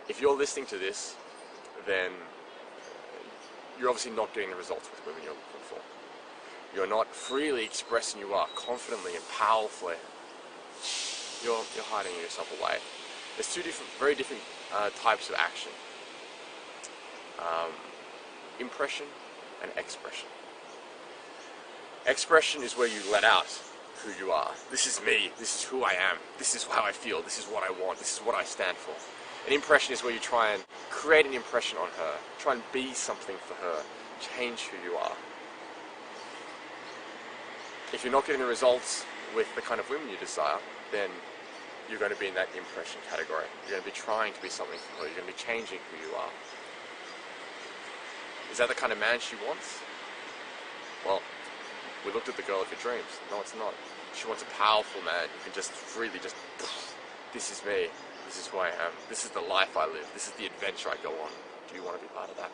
If you're listening to this, then you're obviously not getting the results with women you're looking for. You're not freely expressing you are confidently and powerfully. You're hiding yourself away. There's two very different types of action. Impression and expression. Expression is where you let out who you are. This is me, this is who I am, this is how I feel, this is what I want, this is what I stand for. An impression is where you try and create an impression on her, try and be something for her, change who you are. If you're not getting the results with the kind of women you desire, then you're going to be in that impression category. You're going to be trying to be something for her, you're going to be changing who you are. Is that the kind of man she wants? Well, we looked at the girl of your dreams. No, it's not. She wants a powerful man who can just freely this is me, this is who I am, this is the life I live, this is the adventure I go on. Do you want to be part of that?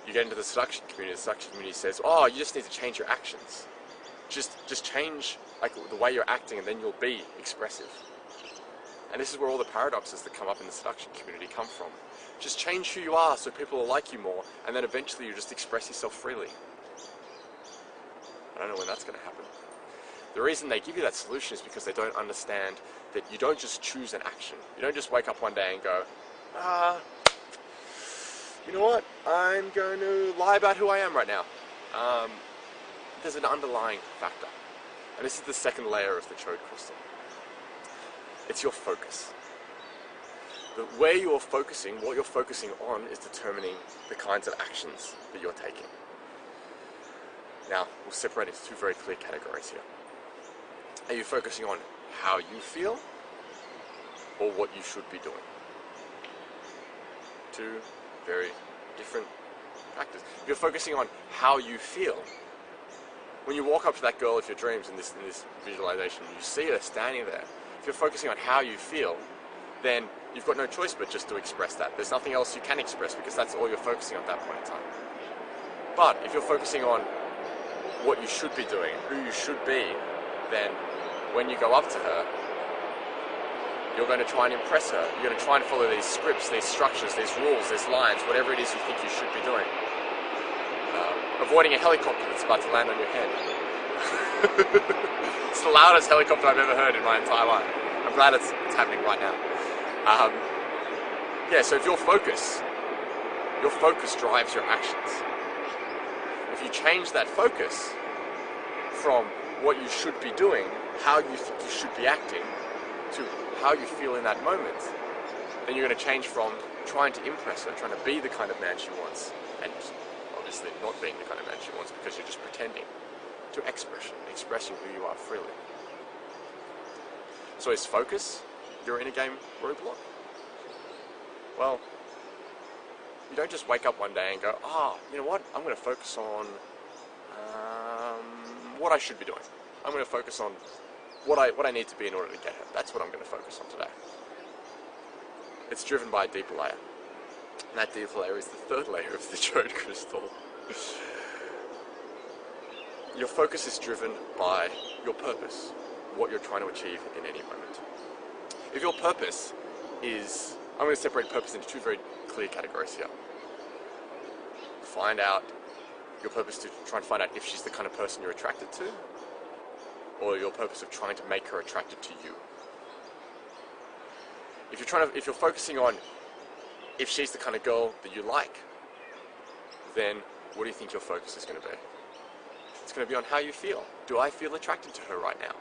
You get into the seduction community says, oh, you just need to change your actions. Just change like the way you're acting and then you'll be expressive. And this is where all the paradoxes that come up in the seduction community come from. Just change who you are so people will like you more, and then eventually you just express yourself freely. I don't know when that's going to happen. The reason they give you that solution is because they don't understand that you don't just choose an action. You don't just wake up one day and go, you know what, I'm going to lie about who I am right now. There's an underlying factor. And this is the second layer of the chode crystal. It's your focus. Where you're focusing, what you're focusing on is determining the kinds of actions that you're taking. Now, we'll separate into two very clear categories here. Are you focusing on how you feel or what you should be doing? Two very different factors. If you're focusing on how you feel, when you walk up to that girl of your dreams in this visualization, you see her standing there. If you're focusing on how you feel, then you've got no choice but just to express that. There's nothing else you can express because that's all you're focusing on at that point in time. But if you're focusing on what you should be doing, who you should be, then when you go up to her, you're going to try and impress her. You're going to try and follow these scripts, these structures, these rules, these lines, whatever it is you think you should be doing. Avoiding a helicopter that's about to land on your head. It's the loudest helicopter I've ever heard in my entire life. I'm glad it's happening right now. Yeah, so if your focus drives your actions. If you change that focus from what you should be doing, how you think you should be acting, to how you feel in that moment, then you're going to change from trying to impress her, trying to be the kind of man she wants, and obviously not being the kind of man she wants because you're just pretending, to expressing who you are freely. So is focus your inner game roadblock? Well, you don't just wake up one day and go, you know what, I'm going to focus on what I should be doing. I'm going to focus on what I need to be in order to get her. That's what I'm going to focus on today. It's driven by a deeper layer. And that deeper layer is the third layer of the chode crystal. Your focus is driven by your purpose, what you're trying to achieve in any moment. If your purpose is, I'm going to separate purpose into two very clear categories here. Your purpose to try and find out if she's the kind of person you're attracted to, or your purpose of trying to make her attracted to you. If you're focusing on if she's the kind of girl that you like, then what do you think your focus is going to be? It's going to be on how you feel. Do I feel attracted to her right now?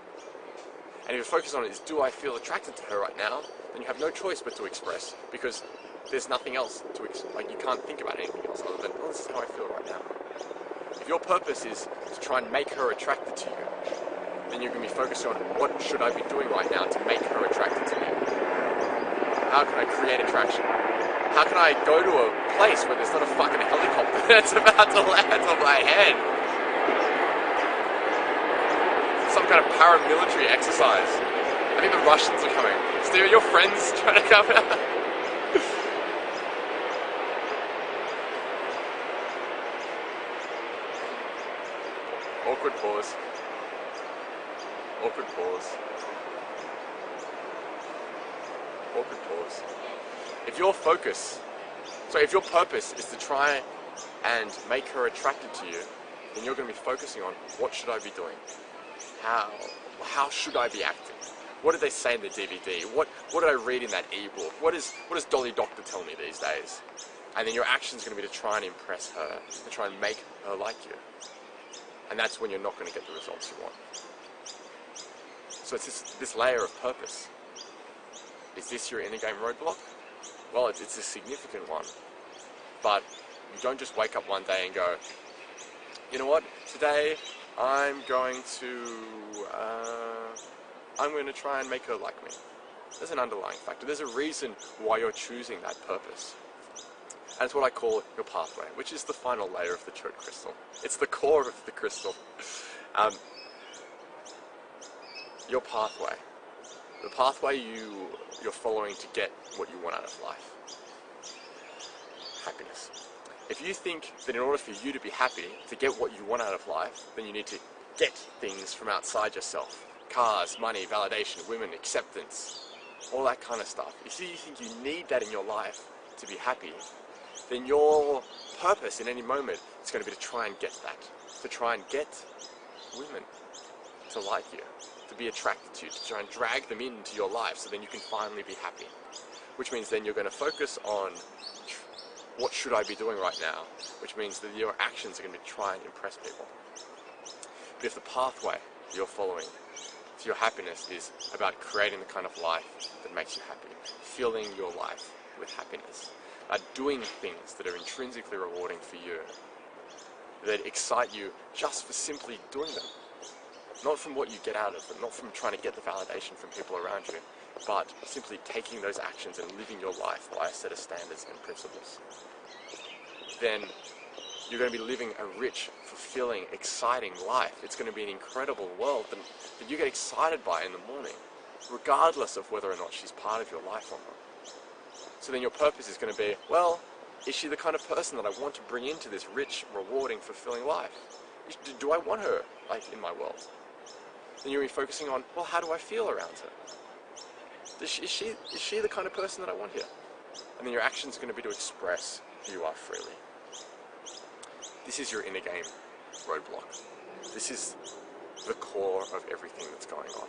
And if your focus on it is, do I feel attracted to her right now, then you have no choice but to express, because there's nothing else to you can't think about anything else other than, this is how I feel right now. If your purpose is to try and make her attracted to you, then you're going to be focused on what should I be doing right now to make her attracted to me? How can I create attraction? How can I go to a place where there's not a fucking helicopter that's about to land on my head? Some kind of paramilitary exercise. I think the Russians are coming. Steve, are your friends trying to come out? Awkward pause. Awkward pause. Awkward pause. If your purpose is to try and make her attracted to you, then you're going to be focusing on what should I be doing? How should I be acting? What did they say in the DVD? What did I read in that ebook? What does Dolly Doctor tell me these days? And then your action's going to be to try and impress her, to try and make her like you. And that's when you're not going to get the results you want. So it's this layer of purpose. Is this your inner game roadblock? Well, it's a significant one. But you don't just wake up one day and go, you know what, today I'm going to try and make her like me. There's an underlying factor. There's a reason why you're choosing that purpose. And it's what I call your pathway, which is the final layer of the chode crystal. It's the core of the crystal. Your pathway. The pathway you're following to get what you want out of life. Happiness. If you think that in order for you to be happy, to get what you want out of life, then you need to get things from outside yourself. Cars, money, validation, women, acceptance, all that kind of stuff. If you think you need that in your life to be happy, then your purpose in any moment is going to be to try and get that. To try and get women to like you, to be attracted to you, to try and drag them into your life so then you can finally be happy. Which means then you're going to focus on what should I be doing right now, which means that your actions are going to be to try and impress people. But if the pathway you're following to your happiness is about creating the kind of life that makes you happy, filling your life with happiness, doing things that are intrinsically rewarding for you, that excite you just for simply doing them, not from what you get out of them, not from trying to get the validation from people around you, but simply taking those actions and living your life by a set of standards and principles, then you're going to be living a rich, fulfilling, exciting life. It's going to be an incredible world that you get excited by in the morning, regardless of whether or not she's part of your life or not. So then your purpose is going to be, well, is she the kind of person that I want to bring into this rich, rewarding, fulfilling life? Do I want her in my world? Then you're focusing on, well, how do I feel around her? Is she the kind of person that I want here? And then your action's going to be to express who you are freely. This is your inner game roadblock. This is the core of everything that's going on.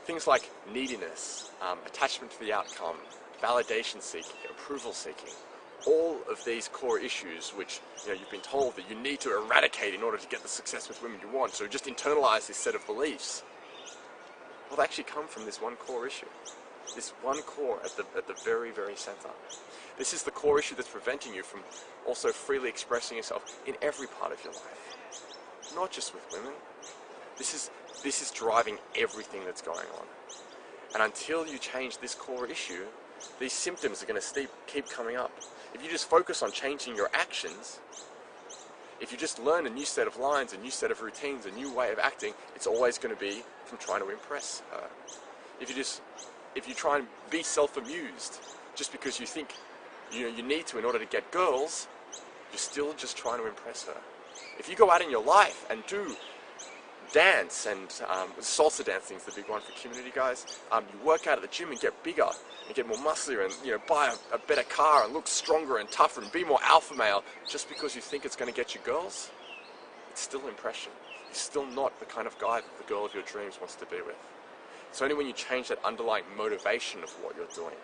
Things like neediness, attachment to the outcome, validation seeking, approval seeking, all of these core issues which you've been told that you need to eradicate in order to get the success with women you want, so just internalize this set of beliefs. Well, they actually come from this one core issue. This one core at the very, very center. This is the core issue that's preventing you from also freely expressing yourself in every part of your life. Not just with women. This is driving everything that's going on. And until you change this core issue, these symptoms are going to keep coming up. If you just focus on changing your actions, if you just learn a new set of lines, a new set of routines, a new way of acting, it's always going to be from trying to impress her. If you try and be self-amused just because you think you need to in order to get girls, you're still just trying to impress her. If you go out in your life and do dance, and salsa dancing is the big one for community guys, you work out at the gym and get bigger and get more muscular and buy a better car and look stronger and tougher and be more alpha male just because you think it's going to get you girls, it's still impression. You're still not the kind of guy that the girl of your dreams wants to be with. It's only when you change that underlying motivation of what you're doing,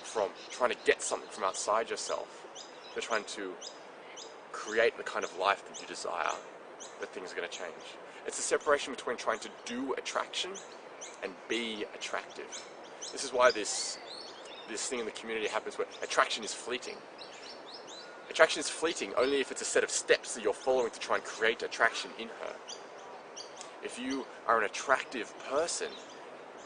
from trying to get something from outside yourself to trying to create the kind of life that you desire, that things are going to change. It's a separation between trying to do attraction and be attractive. This is why this thing in the community happens where attraction is fleeting. Attraction is fleeting only if it's a set of steps that you're following to try and create attraction in her. If you are an attractive person,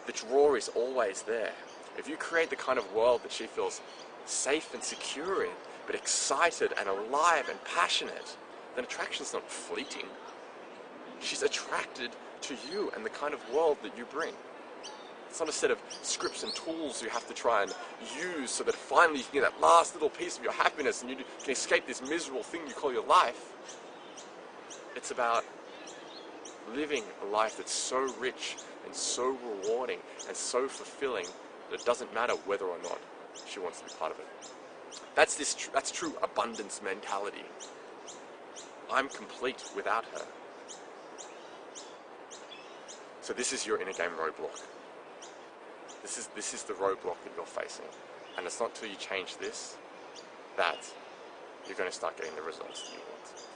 the draw is always there. If you create the kind of world that she feels safe and secure in, but excited and alive and passionate, then attraction's not fleeting. She's attracted to you and the kind of world that you bring. It's not a set of scripts and tools you have to try and use so that finally you can get that last little piece of your happiness and you can escape this miserable thing you call your life. It's about living a life that's so rich and so rewarding and so fulfilling that it doesn't matter whether or not She wants to be part of it. That's true abundance mentality. I'm complete without her. So this is your inner game roadblock. This is the roadblock that you're facing. And it's not till you change this that you're going to start getting the results that you want.